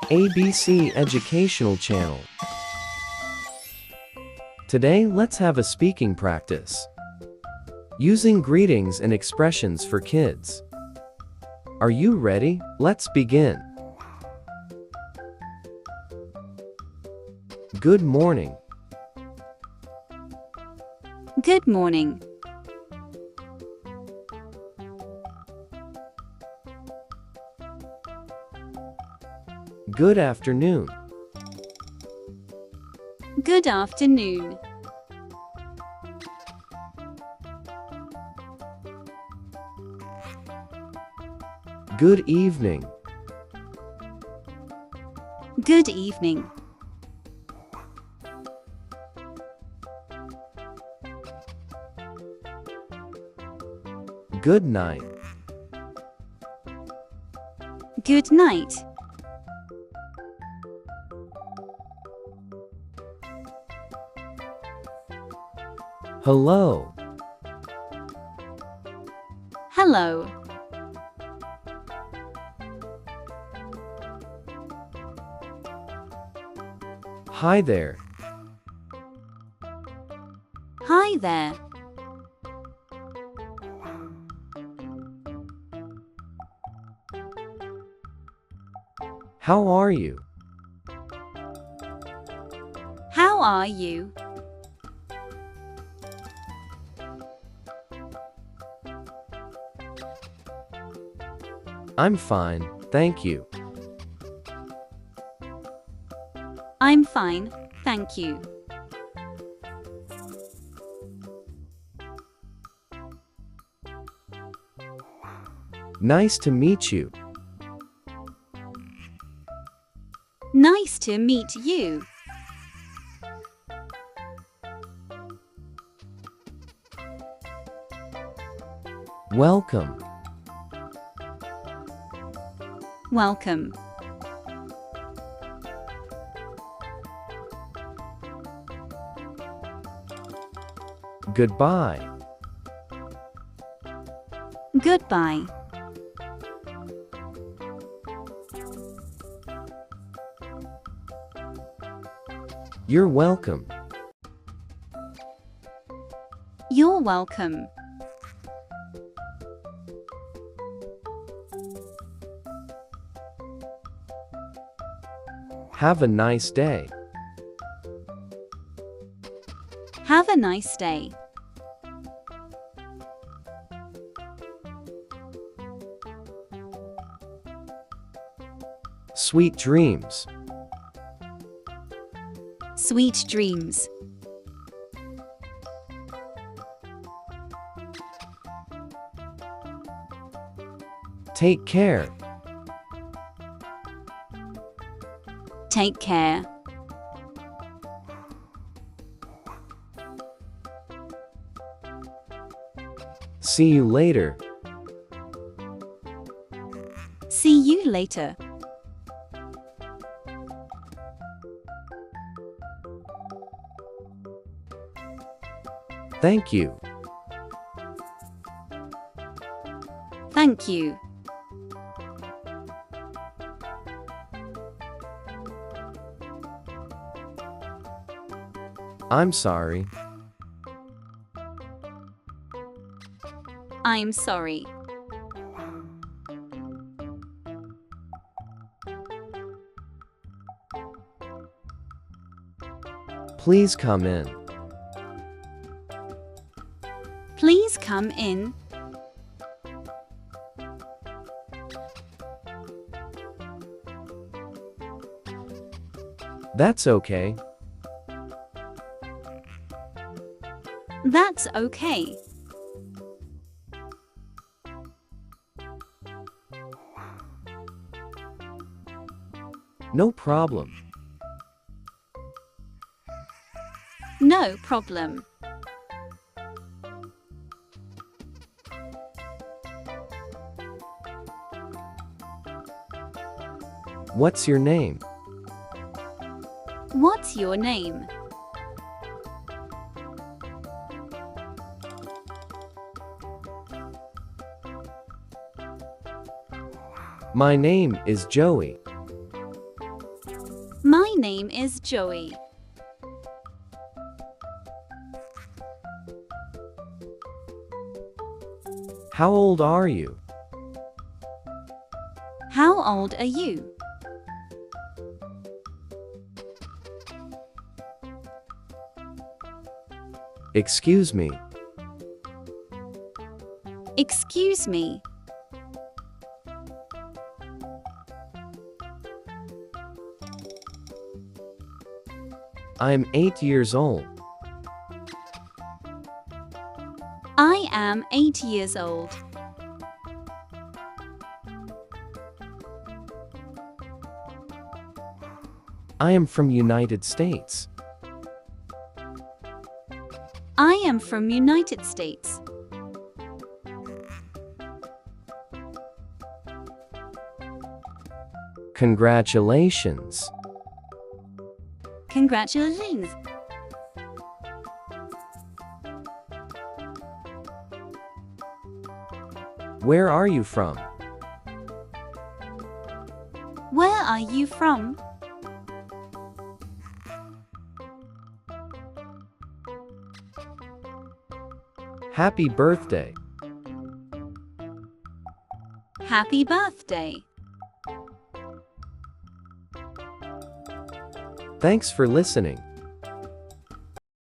ABC Educational Channel. Today, let's have a speaking practice. Using greetings and expressions for kids. Are you ready? Let's begin. Good morning. Good morning. Good afternoon. Good afternoon. Good evening. Good evening. Good night. Good night. Hello. Hello. Hi there. Hi there. How are you? How are you? I'm fine, thank you. I'm fine, thank you. Nice to meet you. Nice to meet you. Welcome. Welcome. Goodbye. Goodbye. You're welcome. You're welcome. Have a nice day. Have a nice day. Sweet dreams. Sweet dreams. Take care. Take care. See you later. See you later. Thank you. Thank you. I'm sorry. I'm sorry. Please come in. Please come in. That's okay. That's okay. No problem. No problem. What's your name? What's your name? My name is Joey. My name is Joey. How old are you? How old are you? Excuse me. Excuse me. I am 8 years old. I am 8 years old. I am from United States. I am from United States. Congratulations. Congratulations. Where are you from? Where are you from? Happy birthday. Happy birthday. Thanks for listening.